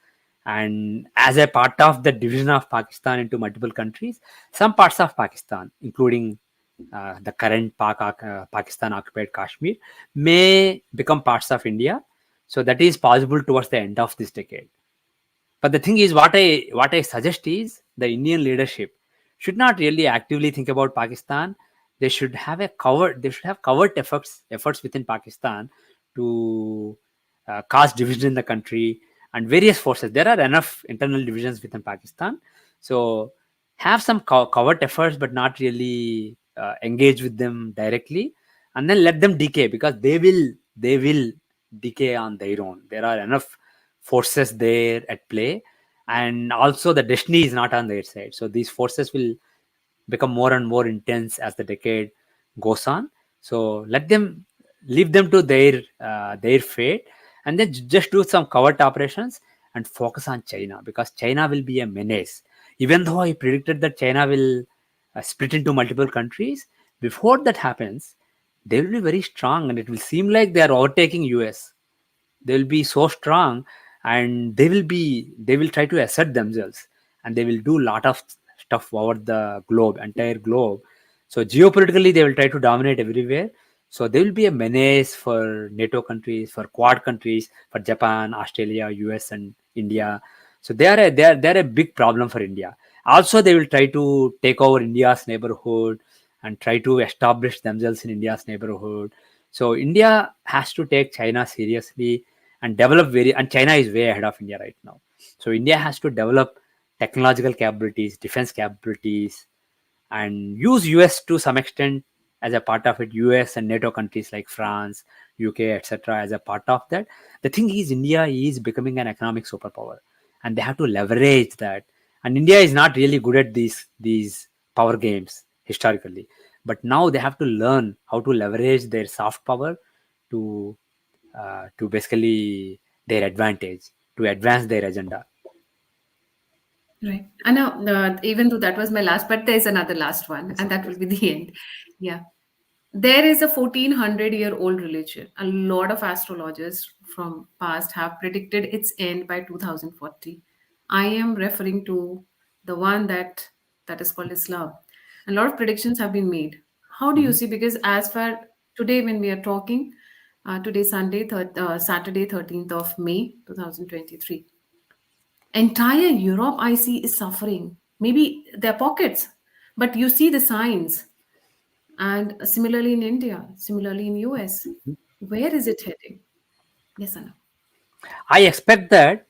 And as a part of the division of Pakistan into multiple countries, some parts of Pakistan, including the current Pakistan occupied Kashmir, may become parts of India. So that is possible towards the end of this decade. But the thing is, what I suggest is the Indian leadership should not really actively think about Pakistan. They should have covert efforts within Pakistan to cause division in the country and various forces. There are enough internal divisions within Pakistan, so have some covert efforts, but not really engage with them directly, and then let them decay, because they will decay on their own. There are enough forces there at play, and also the destiny is not on their side. So these forces will become more and more intense as the decade goes on. So leave them to their fate, and then just do some covert operations and focus on China, because China will be a menace. Even though I predicted that China will split into multiple countries, before that happens, they will be very strong, and it will seem like they are overtaking US. They will be so strong, and they will try to assert themselves, and they will do a lot of stuff over the entire globe. So geopolitically they will try to dominate everywhere. So they will be a menace for NATO countries, for quad countries, for Japan, Australia, US, and India. So they are a big problem for India. Also, they will try to take over India's neighborhood and try to establish themselves in India's neighborhood. So India has to take China seriously and and China is way ahead of India right now. So India has to develop technological capabilities, defense capabilities, and use US to some extent as a part of it. US and NATO countries like France, UK, etc. as a part of that. The thing is, India is becoming an economic superpower, and they have to leverage that. And India is not really good at these power games historically, but now they have to learn how to leverage their soft power to basically their advantage, to advance their agenda. Right. I know, even though that was my last, but there's another last one, Yes, and of that will course. be the end. Yeah. There is a 1400-year-old religion. A lot of astrologers from past have predicted its end by 2040. I am referring to the one that is called Islam. A lot of predictions have been made. How do you Mhm. see? Because as far today, when we are talking, today Sunday, Saturday, 13th of May, 2023, entire Europe I see is suffering. Maybe there are pockets, but you see the signs. And similarly in India, similarly in US. Where is it heading? Yes, Anna. I expect that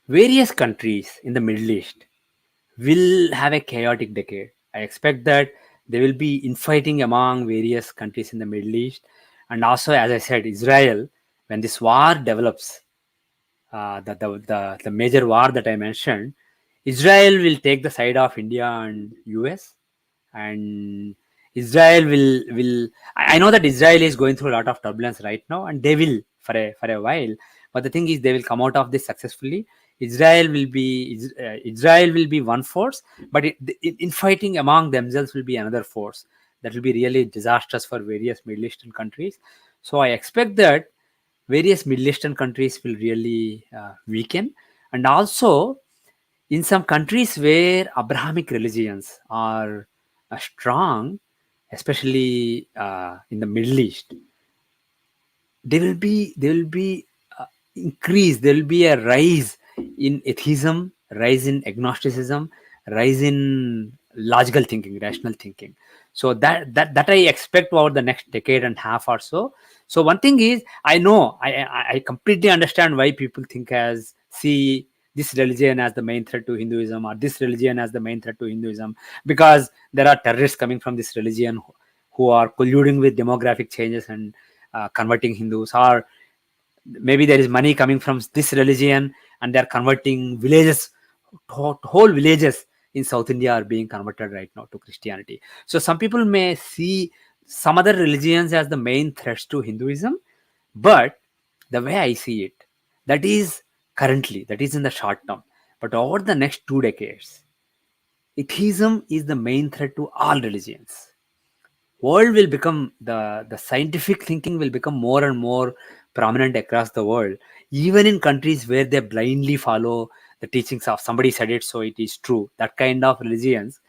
various countries in the Middle East will have a chaotic decade. I expect that there will be infighting among various countries in the Middle East. And also, as I said, Israel, when this war develops, the major war that I mentioned, Israel will take the side of India and US, and Israel will. I know that Israel is going through a lot of turbulence right now, and they will for a while. But the thing is, they will come out of this successfully. Israel will be one force, but infighting among themselves will be another force that will be really disastrous for various Middle Eastern countries. So I expect that various Middle Eastern countries will really weaken, and also in some countries where Abrahamic religions are strong, especially in the Middle East, there will be increase. There will be a rise in atheism, rise in agnosticism, rise in logical thinking, rational thinking. So that I expect over the next decade and a half or so. So one thing is, I know I completely understand why people think as see this religion as the main threat to Hinduism, or this religion as the main threat to Hinduism, because there are terrorists coming from this religion who are colluding with demographic changes and converting Hindus, or maybe there is money coming from this religion and they are converting villages. Whole villages in South India are being converted right now to Christianity. So some people may see some other religions as the main threats to Hinduism, but the way I see it, that is currently, that is in the short term, but over the next 2 decades, atheism is the main threat to all religions. World will become, the scientific thinking will become more and more prominent across the world, even in countries where they blindly follow the teachings of somebody said it so it is true, that kind of religions.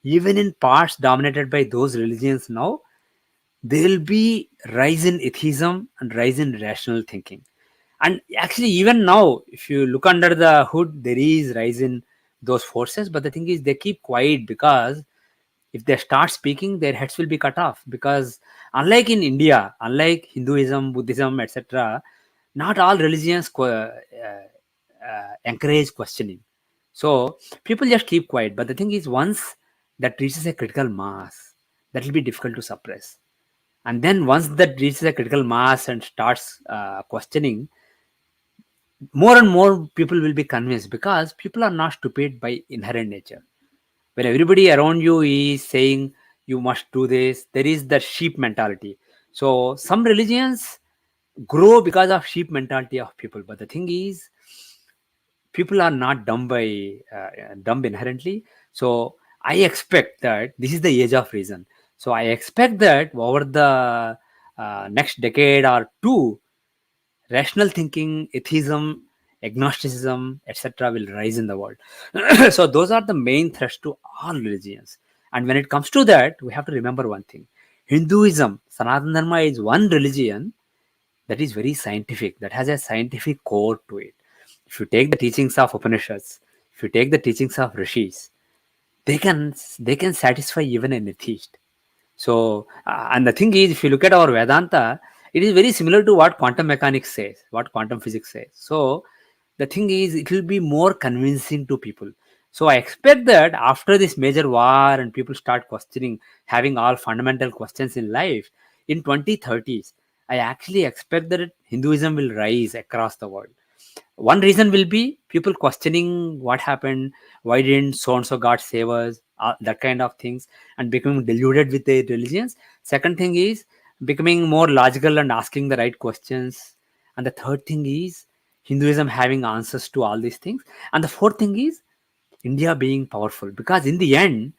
Even in parts dominated by those religions now, there will be rise in atheism and rise in rational thinking. And actually, even now, if you look under the hood, there is rise in those forces. But the thing is, they keep quiet, because if they start speaking, their heads will be cut off. Because unlike in India, unlike Hinduism, Buddhism, etc., not all religions encourage questioning. So people just keep quiet. But the thing is, once that reaches a critical mass, that will be difficult to suppress. And then once that reaches a critical mass and starts questioning, more and more people will be convinced, because people are not stupid by inherent nature. When everybody around you is saying you must do this, there is the sheep mentality. So some religions grow because of sheep mentality of people. But the thing is, people are not dumb inherently. So I expect that this is the age of reason. So I expect that over the next decade or two, rational thinking, atheism, agnosticism, etc., will rise in the world. So those are the main threats to all religions. And when it comes to that, we have to remember one thing: Hinduism, Sanatana Dharma, is one religion that is very scientific, that has a scientific core to it. If you take the teachings of Upanishads, if you take the teachings of rishis, they can satisfy even an atheist. So, and the thing is, if you look at our Vedanta, it is very similar to what quantum mechanics says, what quantum physics says. So, the thing is, it will be more convincing to people. So, I expect that after this major war and people start questioning, having all fundamental questions in life, in 2030s, I actually expect that Hinduism will rise across the world. One reason will be people questioning what happened, why didn't so and so God save us, that kind of things, and becoming deluded with their religions. Second thing is becoming more logical and asking the right questions. And the third thing is Hinduism having answers to all these things. And the fourth thing is India being powerful. Because in the end,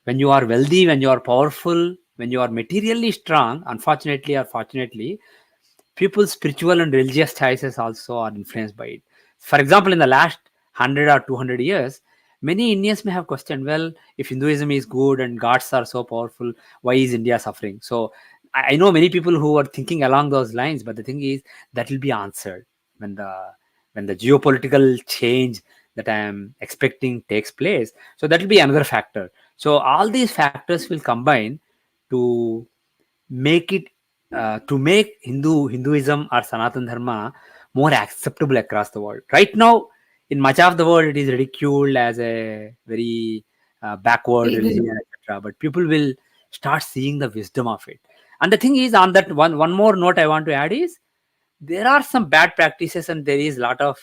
when you are wealthy, when you are powerful, when you are materially strong, unfortunately or fortunately, people's spiritual and religious choices also are influenced by it. For example, in the last 100 or 200 years, many Indians may have questioned, well, if Hinduism is good and gods are so powerful, why is India suffering? So I know many people who are thinking along those lines, but the thing is that will be answered when the geopolitical change that I am expecting takes place. So that will be another factor. So all these factors will combine to make it to make Hinduism or Sanatan Dharma more acceptable across the world. Right now, in much of the world it is ridiculed as a very backward Pagan. religion, etc. But people will start seeing the wisdom of it. And the thing is, on that one more note I want to add is, there are some bad practices and there is a lot of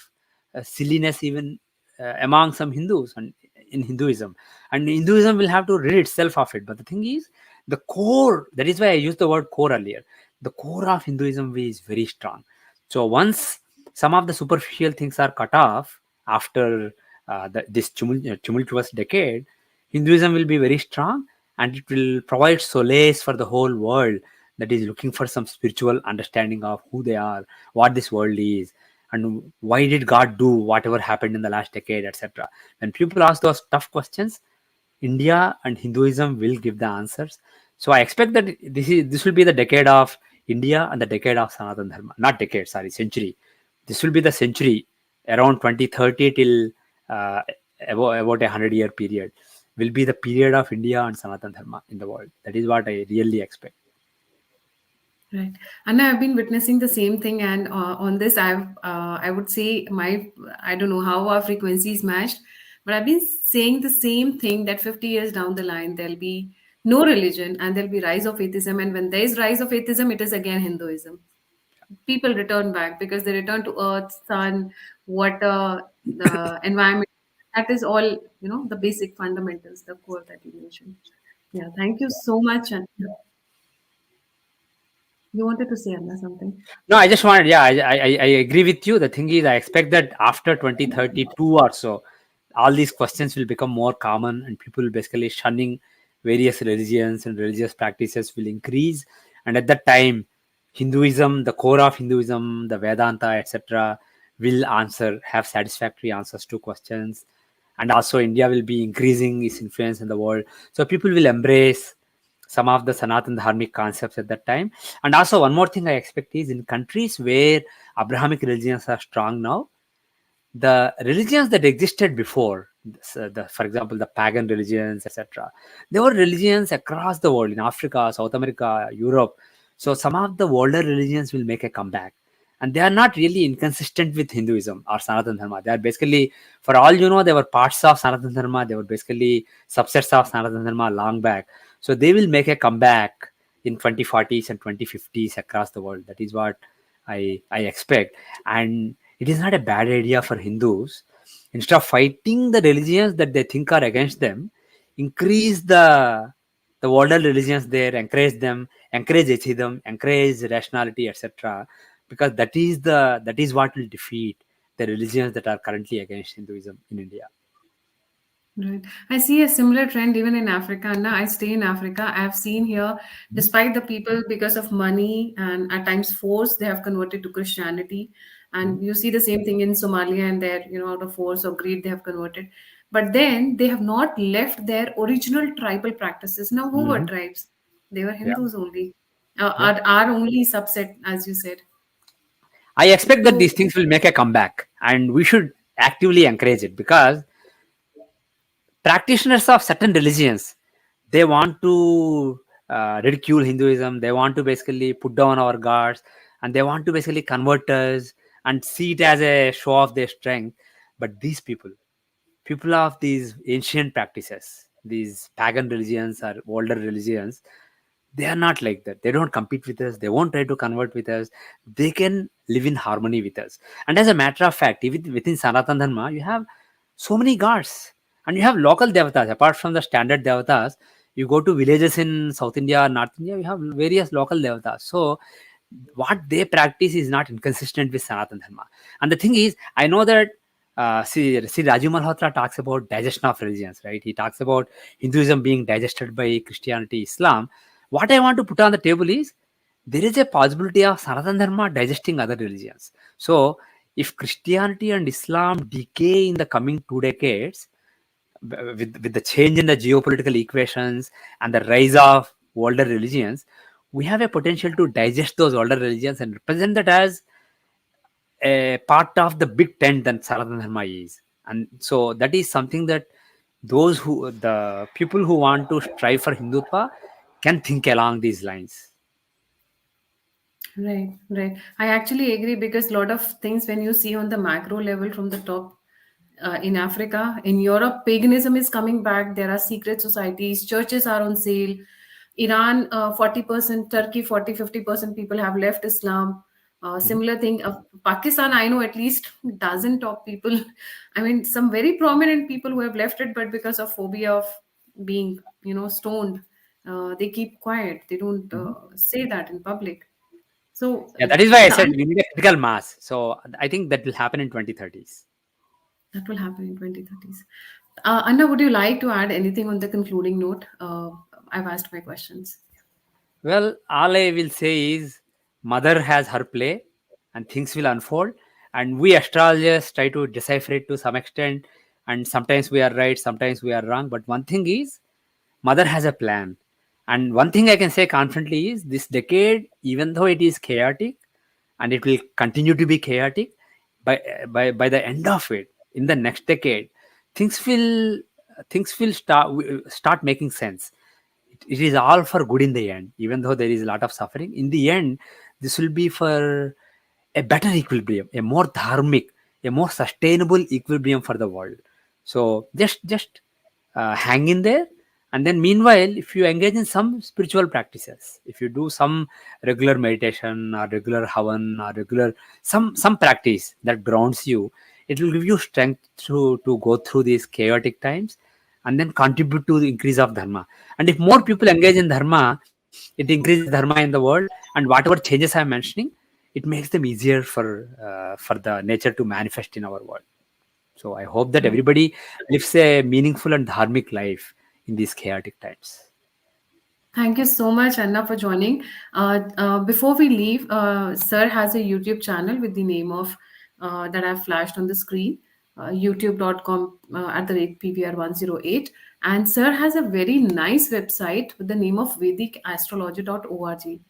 silliness even among some Hindus and in Hinduism, and Hinduism will have to rid itself of it. But the thing is, the core, that is why I used the word core earlier, the core of Hinduism is very strong. So once some of the superficial things are cut off after this tumultuous decade, Hinduism will be very strong, and it will provide solace for the whole world that is looking for some spiritual understanding of who they are, what this world is, and why did God do whatever happened in the last decade, etc. When people ask those tough questions, India and Hinduism will give the answers. So I expect that this will be the decade of India and the decade of Sanatana Dharma. Not decade, sorry, century. This will be the century around 2030 till uh, about 100-year period will be the period of India and Sanatana Dharma in the world. That is what I really expect. Right. And I've been witnessing the same thing. And on this, I would say I don't know how our frequencies matched, but I've been saying the same thing that 50 years down the line, there'll be no religion and there'll be rise of atheism. And when there's rise of atheism, it is again Hinduism. People return back because they return to earth, sun, water, the environment. That is all, the basic fundamentals, the core that you mentioned. Yeah. Thank you so much. And you wanted to say, Anna, something? No, I just wanted, yeah, I agree with you. The thing is, I expect that after 2032 or so, all these questions will become more common and people basically shunning various religions and religious practices will increase. And at that time, Hinduism, the core of Hinduism, the Vedanta, etc., will have satisfactory answers to questions. And also, India will be increasing its influence in the world. So people will embrace some of the Sanatan Dharmic concepts at that time. And also, one more thing I expect is, in countries where Abrahamic religions are strong now, the religions that existed before, for example, the pagan religions, etc., they were religions across the world in Africa, South America, Europe. So some of the older religions will make a comeback. And they are not really inconsistent with Hinduism or Sanatana Dharma. They are basically, for all you know, they were parts of Sanatana Dharma. They were basically subsets of Sanatana Dharma long back. So they will make a comeback in 2040s and 2050s across the world. That is what I expect. And it is not a bad idea for Hindus, instead of fighting the religions that they think are against them, increase the older religions there, encourage them, encourage atheism, encourage rationality, etc. Because that is what will defeat the religions that are currently against Hinduism in India. Right. I see a similar trend even in Africa. Now, I stay in Africa. I've seen here, despite the people, because of money and at times force, they have converted to Christianity. Mhm. And you see the same thing in Somalia, and they're, out of force or greed, they have converted. But then they have not left their original tribal practices. Now, who were Mhm. tribes? They were Yeah. Hindus only, Yeah. are only subset, as you said. I expect that So, these things will make a comeback, and we should actively encourage it, because practitioners of certain religions, they want to ridicule Hinduism. They want to basically put down our gods, and they want to basically convert us and see it as a show of their strength. But these people of these ancient practices, these pagan religions or older religions, they are not like that. They don't compete with us. They won't try to convert with us. They can live in harmony with us. And as a matter of fact, even within Sanatana Dharma, you have so many gods, and you have local devatas. Apart from the standard devatas, you go to villages in South India, North India, you have various local devatas. So what they practice is not inconsistent with Sanatana Dharma. And the thing is, I know that see Raju Malhotra talks about digestion of religions, right? He talks about Hinduism being digested by Christianity, Islam. What I want to put on the table is, there is a possibility of Sanatana Dharma digesting other religions. So if Christianity and Islam decay in the coming 2 decades, with the change in the geopolitical equations and the rise of older religions, we have a potential to digest those older religions and represent that as a part of the big tent that Sanatana Dharma is. And so that is something that the people who want to strive for Hindutva can think along these lines. right, right. I actually agree because a lot of things when you see on the macro level from the top, in Africa. In Europe, paganism is coming back. There are secret societies, churches are on sale. Iran, 40%, Turkey, 40-50% people have left Islam. Mhm. Similar thing. Pakistan, I know at least dozen top people. I mean, some very prominent people who have left it, but because of phobia of being, stoned, they keep quiet. They don't Mhm. say that in public. So Yeah, that is why I the said we need a critical mass. So I think that will happen in 2030s. that will happen in 2030s. Anna, would you like to add anything on the concluding note? I've asked my questions. Well, all I will say is mother has her play and things will unfold. And we astrologers try to decipher it to some extent. And sometimes we are right, sometimes we are wrong. But one thing is, mother has a plan. And one thing I can say confidently is this decade, even though it is chaotic and it will continue to be chaotic, by the end of it, in the next decade, things will start making sense. It is all for good in the end, even though there is a lot of suffering. In the end, this will be for a better equilibrium, a more dharmic, a more sustainable equilibrium for the world. So just hang in there. And then meanwhile, if you engage in some spiritual practices, if you do some regular meditation or regular havan or regular some practice that grounds you, it will give you strength to go through these chaotic times and then contribute to the increase of dharma. And if more people engage in dharma, it increases dharma in the world. And whatever changes I'm mentioning, it makes them easier for the nature to manifest in our world. So I hope that Right. everybody lives a meaningful and dharmic life in these chaotic times. Thank you so much, Anna, for joining. Before we leave, Sir has a YouTube channel with the name of that I've flashed on the screen, youtube.com at the rate PVR108. And Sir has a very nice website with the name of vedicastrology.org.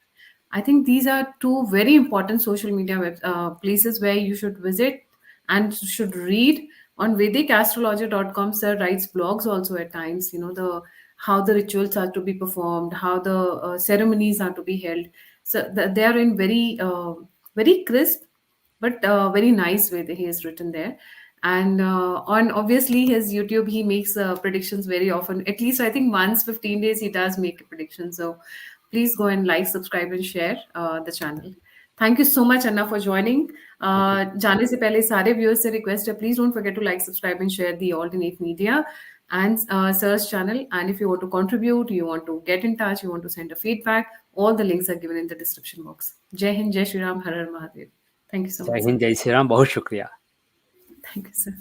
I think these are two very important social media places where you should visit and should read. On vedicastrology.com, Sir writes blogs also at times, the how the rituals are to be performed, how the ceremonies are to be held. So they are in very crisp but very nice way that he has written there. And on obviously his YouTube, he makes predictions very often. At least I think once 15 days he does make a prediction. So please go and like, subscribe, and share the channel. Thank you so much, Anna, for joining. Thank you. जाने से पहले सारे viewers से request है, please don't forget to like, subscribe, and share the alternate media and search channel. And if you want to contribute, you want to get in touch, you want to send a feedback, all the links are given in the description box. Jai Hind, Jai Shri Ram, Har Har Mahadev. Thank you so जय much, sir. Hind, जय श्री राम, बहुत शुक्रिया. Thank you, sir.